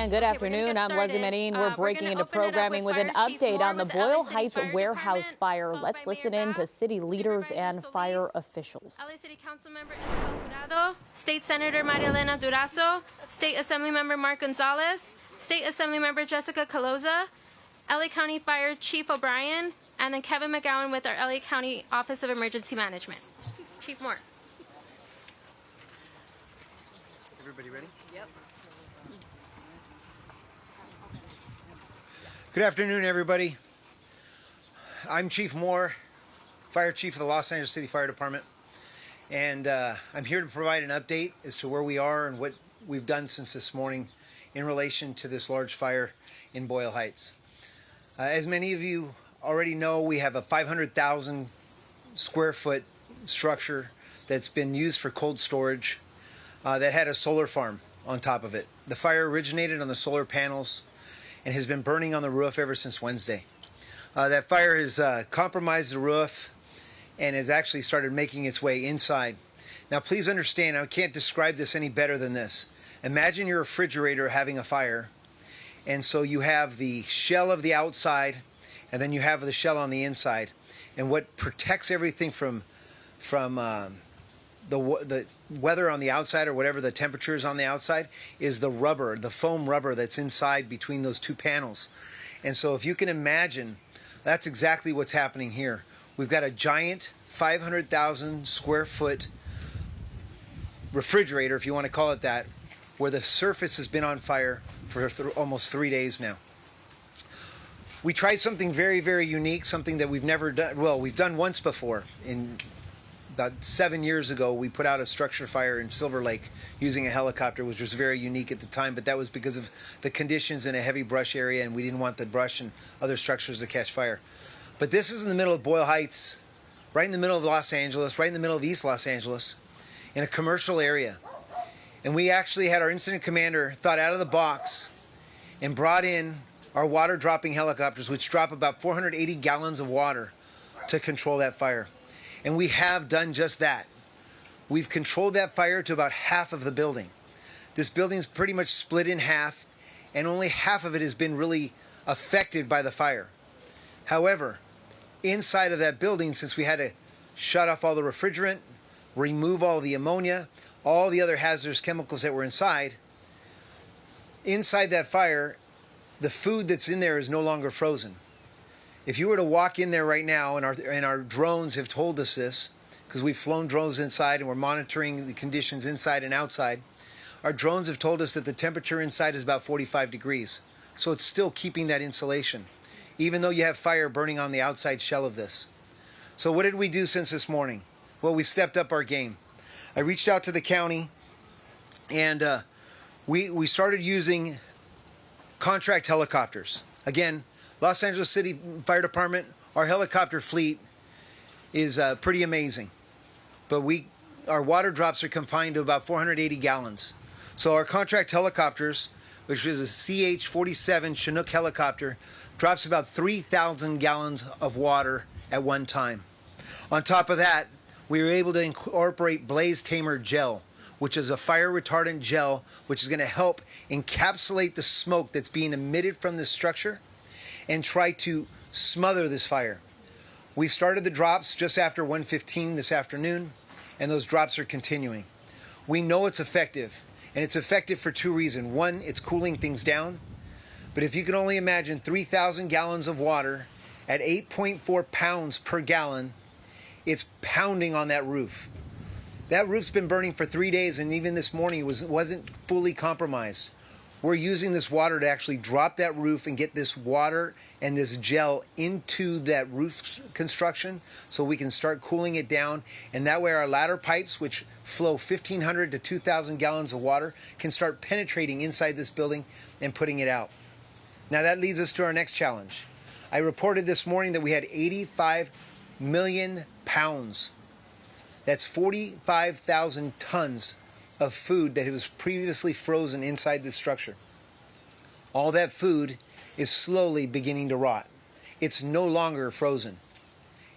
And good afternoon. I'm Leslie Medine. We're breaking into programming with an update on the Boyle Heights warehouse fire. Let's listen in to city leaders and fire officials. LA City Council Member Isabel Jurado, State Senator Maria Elena Durazo, State Assembly Member Mark Gonzalez, State Assembly Member Jessica Caloza, LA County Fire Chief O'Brien, and then Kevin McGowan with our LA County Office of Emergency Management. Chief Moore. Everybody ready? Yep. Good afternoon, everybody. I'm Chief Moore, Fire Chief of the Los Angeles City Fire Department, and I'm here to provide an update as to where we are and what we've done since this morning in relation to this large fire in Boyle Heights. As many of you already know, we have a 500,000 square foot structure that's been used for cold storage that had a solar farm on top of it. The fire originated on the solar panels and has been burning on the roof ever since Wednesday. That fire has compromised the roof and has actually started making its way inside. Now please understand, I can't describe this any better than this. Imagine your refrigerator having a fire, and so you have the shell of the outside and then you have the shell on the inside, and what protects everything from the weather on the outside, or whatever the temperature is on the outside, is the rubber, the foam rubber that's inside between those two panels. And so if you can imagine, that's exactly what's happening here. We've got a giant 500,000 square foot refrigerator, if you want to call it that, where the surface has been on fire for almost 3 days now. We tried something very, very unique, something that we've never done. Well, we've done once before. About 7 years ago, we put out a structure fire in Silver Lake using a helicopter, which was very unique at the time, but that was because of the conditions in a heavy brush area, and we didn't want the brush and other structures to catch fire. But this is in the middle of Boyle Heights, right in the middle of Los Angeles, right in the middle of East Los Angeles, in a commercial area. And we actually had our incident commander thought out of the box and brought in our water dropping helicopters, which drop about 480 gallons of water to control that fire. And we have done just that. We've controlled that fire to about half of the building. This building's pretty much split in half, and only half of it has been really affected by the fire. However, inside of that building, since we had to shut off all the refrigerant, remove all the ammonia, all the other hazardous chemicals that were inside that fire, the food that's in there is no longer frozen. If you were to walk in there right now, and our drones have told us this, because we've flown drones inside and we're monitoring the conditions inside and outside, our drones have told us that the temperature inside is about 45 degrees. So it's still keeping that insulation, even though you have fire burning on the outside shell of this. So what did we do since this morning? Well, we stepped up our game. I reached out to the county, and we started using contract helicopters. Again, Los Angeles City Fire Department, our helicopter fleet is pretty amazing. But our water drops are confined to about 480 gallons. So our contract helicopters, which is a CH-47 Chinook helicopter, drops about 3,000 gallons of water at one time. On top of that, we were able to incorporate Blaze Tamer gel, which is a fire retardant gel, which is going to help encapsulate the smoke that's being emitted from this structure and try to smother this fire. We started the drops just after 1:15 this afternoon, and those drops are continuing. We know it's effective, and it's effective for two reasons. One, it's cooling things down, but if you can only imagine 3,000 gallons of water at 8.4 pounds per gallon, it's pounding on that roof. That roof's been burning for 3 days, and even this morning it wasn't fully compromised. We're using this water to actually drop that roof and get this water and this gel into that roof construction so we can start cooling it down. And that way our ladder pipes, which flow 1,500 to 2,000 gallons of water, can start penetrating inside this building and putting it out. Now that leads us to our next challenge. I reported this morning that we had 85 million pounds. That's 45,000 tons of food that was previously frozen inside this structure. All that food is slowly beginning to rot. It's no longer frozen.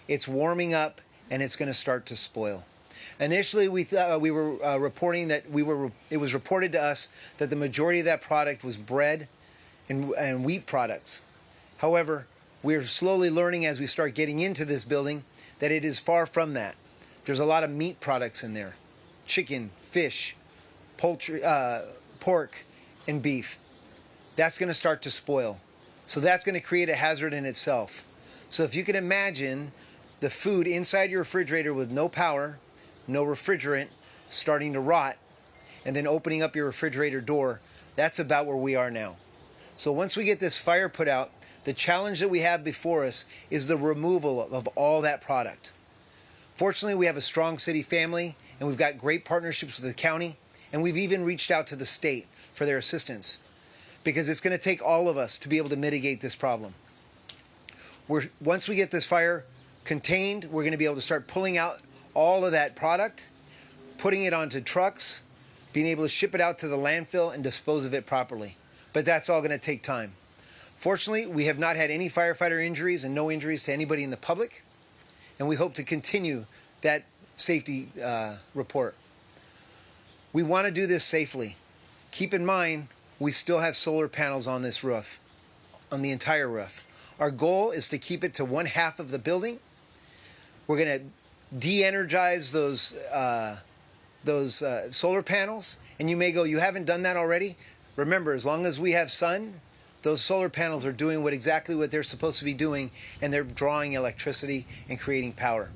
It's warming up, and it's going to start to spoil. Initially, we thought we were reporting that it was reported to us that the majority of that product was bread and wheat products. However, we're slowly learning as we start getting into this building that it is far from that. There's a lot of meat products in there: chicken, fish, poultry, pork, and beef. That's going to start to spoil. So that's going to create a hazard in itself. So if you can imagine the food inside your refrigerator with no power, no refrigerant, starting to rot, and then opening up your refrigerator door, that's about where we are now. So once we get this fire put out, the challenge that we have before us is the removal of all that product. Fortunately, we have a strong city family, and we've got great partnerships with the county, and we've even reached out to the state for their assistance, because it's going to take all of us to be able to mitigate this problem. Once we get this fire contained, we're going to be able to start pulling out all of that product, putting it onto trucks, being able to ship it out to the landfill and dispose of it properly. But that's all going to take time. Fortunately, we have not had any firefighter injuries and no injuries to anybody in the public, and we hope to continue that safety report. We want to do this safely. Keep in mind, we still have solar panels on this roof, on the entire roof. Our goal is to keep it to 1/2 of the building. We're going to de-energize those solar panels. And you may go, you haven't done that already? Remember, as long as we have sun, those solar panels are doing exactly what they're supposed to be doing, and they're drawing electricity and creating power.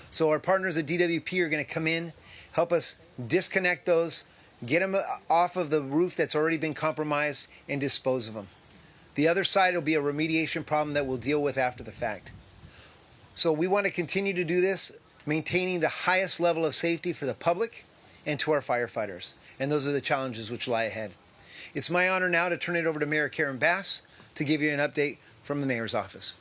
So our partners at DWP are going to come in, help us disconnect those, get them off of the roof that's already been compromised, and dispose of them. The other side will be a remediation problem that we'll deal with after the fact. So we want to continue to do this, maintaining the highest level of safety for the public and to our firefighters. And those are the challenges which lie ahead. It's my honor now to turn it over to Mayor Karen Bass to give you an update from the mayor's office.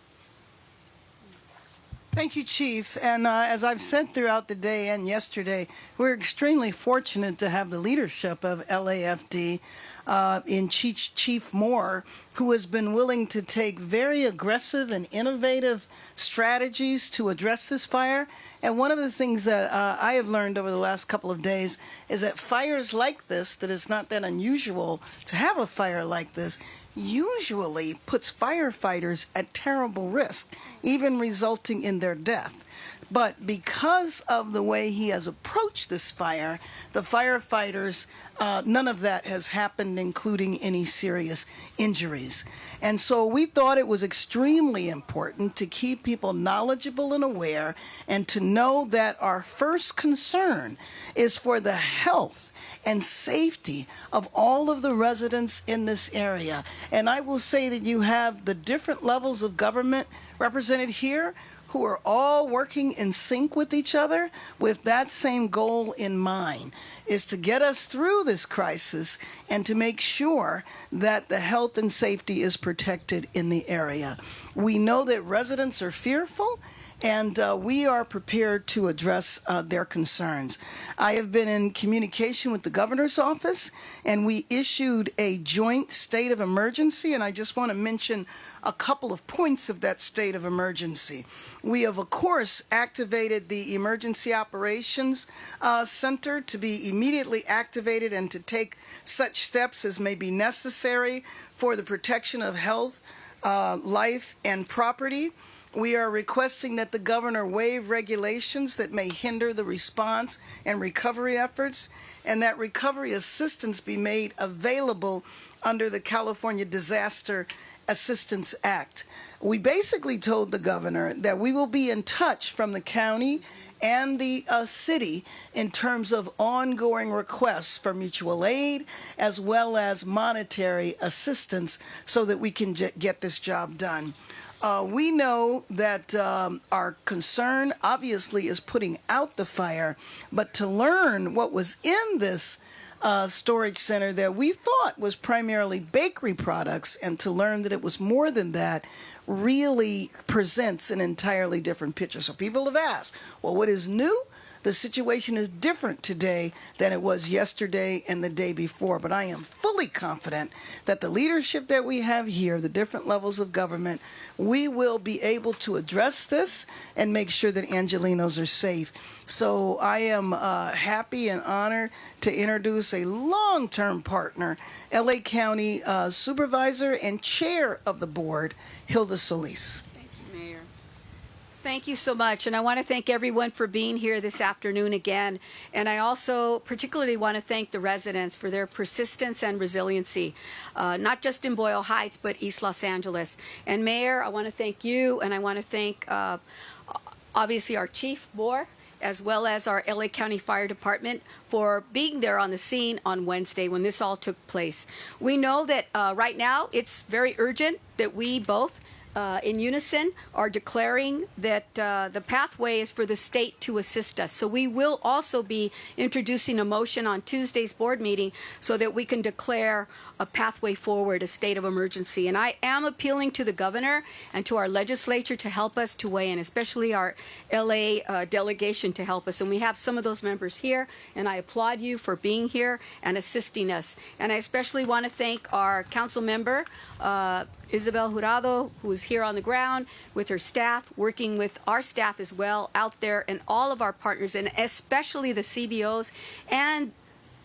Thank you, Chief. And as I've said throughout the day and yesterday, we're extremely fortunate to have the leadership of LAFD in Chief Moore, who has been willing to take very aggressive and innovative strategies to address this fire. And one of the things that I have learned over the last couple of days is that fires like this, that it's not that unusual to have a fire like this, usually puts firefighters at terrible risk, even resulting in their death. But because of the way he has approached this fire, the firefighters, none of that has happened, including any serious injuries. And so we thought it was extremely important to keep people knowledgeable and aware, and to know that our first concern is for the health and safety of all of the residents in this area. And I will say that you have the different levels of government represented here, who are all working in sync with each other with that same goal in mind, is to get us through this crisis and to make sure that the health and safety is protected in the area. We know that residents are fearful, and we are prepared to address their concerns. I have been in communication with the governor's office, and we issued a joint state of emergency, and I just want to mention a couple of points of that state of emergency. We have, of course, activated the Emergency Operations Center to be immediately activated and to take such steps as may be necessary for the protection of health, life, and property. We are requesting that the governor waive regulations that may hinder the response and recovery efforts, and that recovery assistance be made available under the California Disaster Assistance Act. We basically told the governor that we will be in touch from the county and the city in terms of ongoing requests for mutual aid as well as monetary assistance so that we can get this job done. We know that our concern obviously is putting out the fire, but to learn what was in this storage center that we thought was primarily bakery products, and to learn that it was more than that, really presents an entirely different picture. So people have asked, well, what is new? The situation is different today than it was yesterday and the day before, but I am fully confident that the leadership that we have here, the different levels of government, we will be able to address this and make sure that Angelenos are safe. So I am happy and honored to introduce a long-term partner, LA County Supervisor and Chair of the Board, Hilda Solis. Thank you, Mayor. Thank you so much. And I want to thank everyone for being here this afternoon again. And I also particularly want to thank the residents for their persistence and resiliency, not just in Boyle Heights, but East Los Angeles. And Mayor, I want to thank you, and I want to thank obviously our Chief Moore, as well as our LA County Fire Department for being there on the scene on Wednesday when this all took place. We know that right now it's very urgent that we both in unison are declaring that the pathway is for the state to assist us. So we will also be introducing a motion on Tuesday's board meeting so that we can declare a pathway forward, a state of emergency. And I am appealing to the governor and to our legislature to help us to weigh in, especially our LA delegation to help us. And we have some of those members here, and I applaud you for being here and assisting us. And I especially want to thank our council member, Isabel Jurado, who is here on the ground with her staff, working with our staff as well out there, and all of our partners, and especially the CBOs. And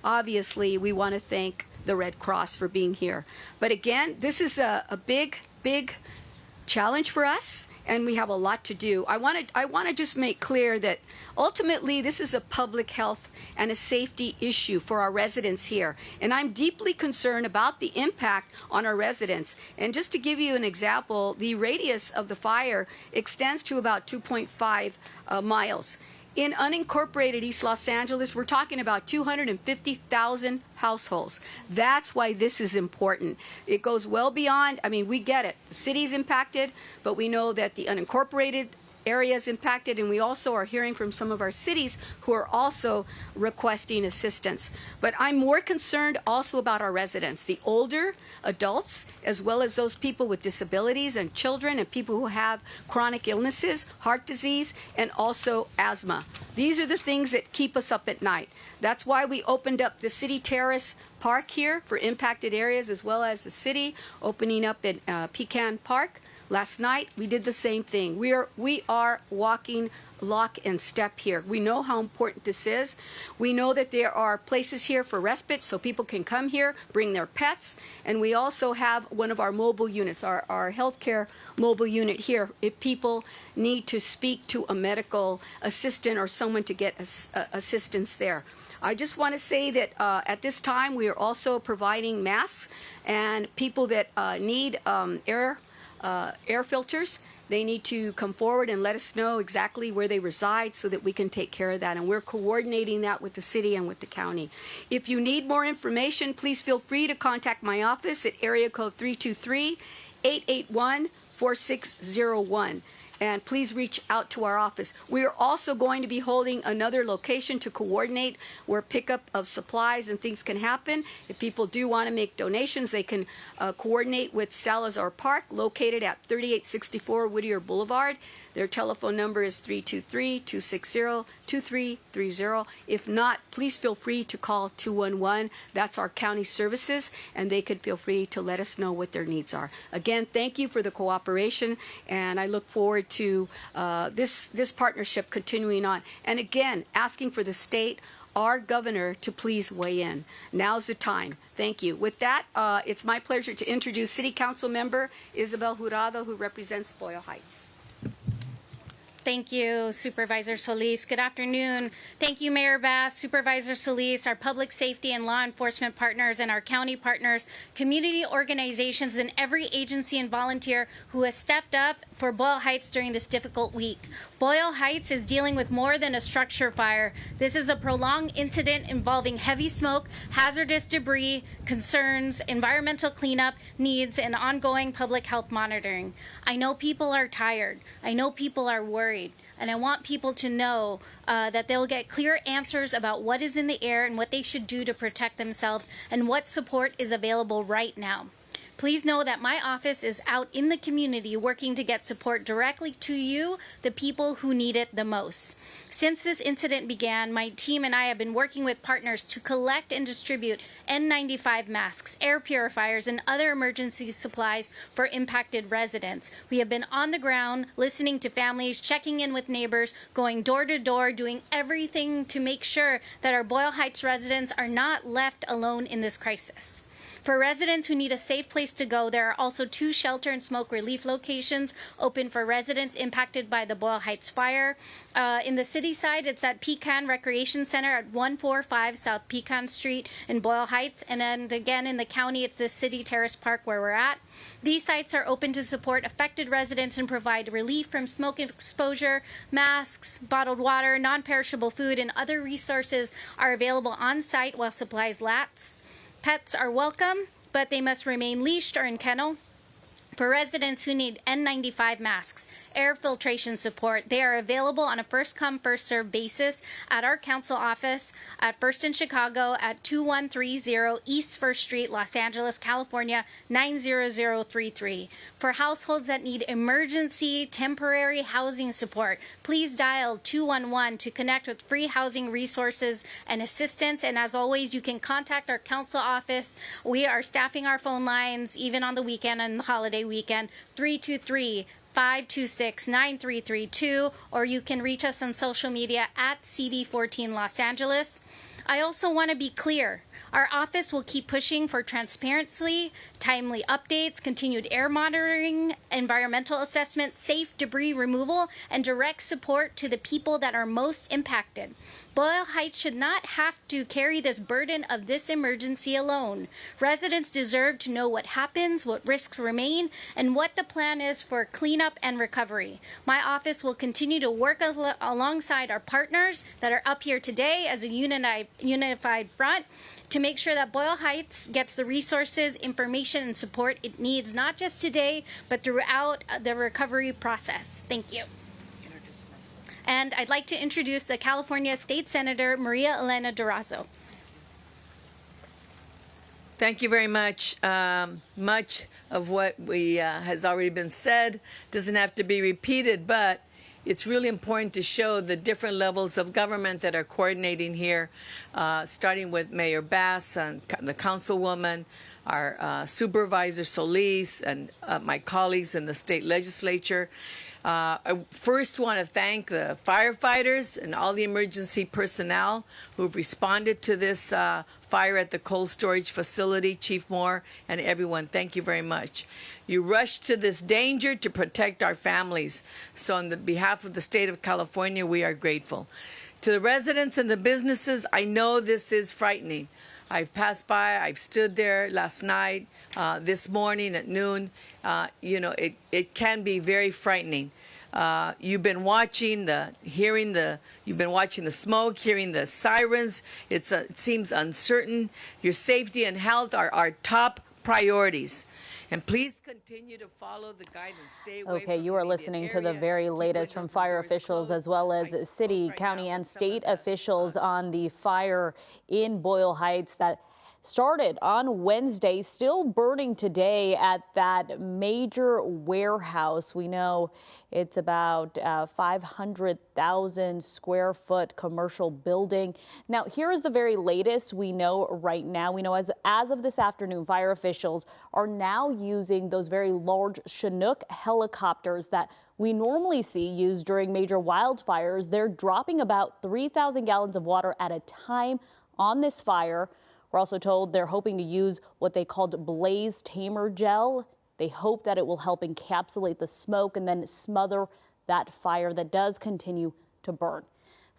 obviously, we want to thank the Red Cross for being here. But again, this is a big, big challenge for us, and we have a lot to do. I want to just make clear that ultimately this is a public health and a safety issue for our residents here. And I'm deeply concerned about the impact on our residents. And just to give you an example, the radius of the fire extends to about 2.5 miles. In unincorporated East Los Angeles, we're talking about 250,000 households. That's why this is important. It goes well beyond, I mean, we get it. The city's impacted, but we know that the unincorporated areas impacted, and we also are hearing from some of our cities who are also requesting assistance. But I'm more concerned also about our residents, the older adults, as well as those people with disabilities and children and people who have chronic illnesses, heart disease, and also asthma. These are the things that keep us up at night. That's why we opened up the City Terrace Park here for impacted areas, as well as the city opening up in Pecan Park. Last night, we did the same thing. We are walking lock and step here. We know how important this is. We know that there are places here for respite so people can come here, bring their pets, and we also have one of our mobile units, our healthcare mobile unit here, if people need to speak to a medical assistant or someone to get assistance there. I just want to say that at this time, we are also providing masks, and people that need air filters, they need to come forward and let us know exactly where they reside so that we can take care of that. And we're coordinating that with the city and with the county. If you need more information, please feel free to contact my office at area code 323-881-4601. And please reach out to our office. We are also going to be holding another location to coordinate where pickup of supplies and things can happen. If people do want to make donations, they can coordinate with Salazar Park, located at 3864 Whittier Boulevard. Their telephone number is 323-260-2330. If not, please feel free to call 211. That's our county services, and they could feel free to let us know what their needs are. Again, thank you for the cooperation, and I look forward to this partnership continuing on. And again, asking for the state, our governor, to please weigh in. Now's the time. Thank you. With that, it's my pleasure to introduce City Council Member Isabel Jurado, who represents Boyle Heights. Thank you, Supervisor Solis. Good afternoon. Thank you, Mayor Bass, Supervisor Solis, our public safety and law enforcement partners, and our county partners, community organizations, and every agency and volunteer who has stepped up for Boyle Heights during this difficult week. Boyle Heights is dealing with more than a structure fire. This is a prolonged incident involving heavy smoke, hazardous debris, concerns, environmental cleanup needs, and ongoing public health monitoring. I know people are tired. I know people are worried. And I want people to know that they'll get clear answers about what is in the air and what they should do to protect themselves and what support is available right now. Please know that my office is out in the community working to get support directly to you, the people who need it the most. Since this incident began, my team and I have been working with partners to collect and distribute N95 masks, air purifiers, and other emergency supplies for impacted residents. We have been on the ground, listening to families, checking in with neighbors, going door to door, doing everything to make sure that our Boyle Heights residents are not left alone in this crisis. For residents who need a safe place to go, there are also 2 shelter and smoke relief locations open for residents impacted by the Boyle Heights fire. In the city side, it's at Pecan Recreation Center at 145 South Pecan Street in Boyle Heights. And then again in the county, it's the City Terrace Park where we're at. These sites are open to support affected residents and provide relief from smoke exposure. Masks, bottled water, non-perishable food, and other resources are available on site while supplies last. Pets are welcome, but they must remain leashed or in kennel. For residents who need N95 masks, air filtration support, they are available on a first-come, first-served basis at our council office at First in Chicago at 2130 East 1st Street, Los Angeles, California, 90033. For households that need emergency temporary housing support, please dial 211 to connect with free housing resources and assistance. And as always, you can contact our council office. We are staffing our phone lines even on the weekend and the holiday weekend, 323-526-9332, or you can reach us on social media at CD14 Los Angeles. I also want to be clear. Our office will keep pushing for transparency, timely updates, continued air monitoring, environmental assessment, safe debris removal, and direct support to the people that are most impacted. Boyle Heights should not have to carry this burden of this emergency alone. Residents deserve to know what happens, what risks remain, and what the plan is for cleanup and recovery. My office will continue to work alongside our partners that are up here today as a unified front to make sure that Boyle Heights gets the resources, information, and support it needs, not just today, but throughout the recovery process. Thank you. And I'd like to introduce the California State Senator, Maria Elena Durazo. Thank you very much. Much of what has already been said doesn't have to be repeated, but it's really important to show the different levels of government that are coordinating here, starting with Mayor Bass and the councilwoman, our Supervisor Solis, and my colleagues in the state legislature. I first want to thank the firefighters and all the emergency personnel who've responded to this fire at the cold storage facility, Chief Moore, and everyone. Thank you very much. You rushed to this danger to protect our families. So on the behalf of the state of California, we are grateful. To the residents and the businesses, I know this is frightening. I've passed by, I've stood there last night, this morning at noon. It can be very frightening. You've been watching you've been watching the smoke, hearing the sirens. It seems uncertain. Your safety and health are our top priorities. And please continue to follow the guidance. Stay away Okay, from you are the listening to the immediate very area. Keep latest from windows and fire doors officials closed. as well I as spoke city, right county, now and with some state of the, officials on the fire in Boyle Heights that started on Wednesday, still burning today at that major warehouse. We know it's about 500,000 square foot commercial building. Now, here is the very latest we know right now. We know as of this afternoon, fire officials are now using those very large Chinook helicopters that we normally see used during major wildfires. They're dropping about 3,000 gallons of water at a time on this fire. We're also told they're hoping to use what they called blaze tamer gel. They hope that it will help encapsulate the smoke and then smother that fire that does continue to burn.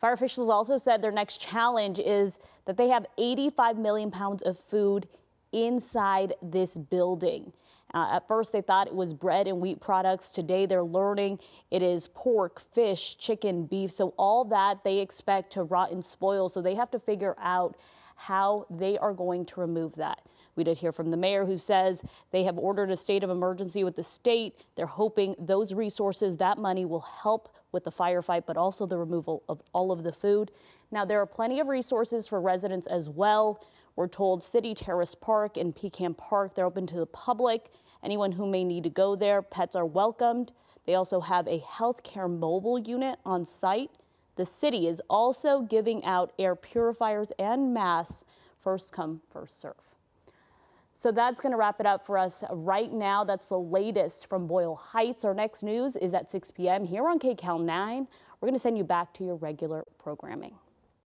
Fire officials also said their next challenge is that they have 85 million pounds of food inside this building. At first, they thought it was bread and wheat products. Today, they're learning it is pork, fish, chicken, beef. So all that they expect to rot and spoil. So they have to figure out how they are going to remove that. We did hear from the mayor, who says they have ordered a state of emergency with the state. They're hoping those resources, that money, will help with the firefight, but also the removal of all of the food. Now, there are plenty of resources for residents as well. We're told City Terrace Park and Pecan Park, they're open to the public. Anyone who may need to go there, pets are welcomed. They also have a healthcare mobile unit on site. The city is also giving out air purifiers and masks, first come, first serve. So that's going to wrap it up for us right now. That's the latest from Boyle Heights. Our next news is at 6 p.m. here on KCAL 9. We're going to send you back to your regular programming.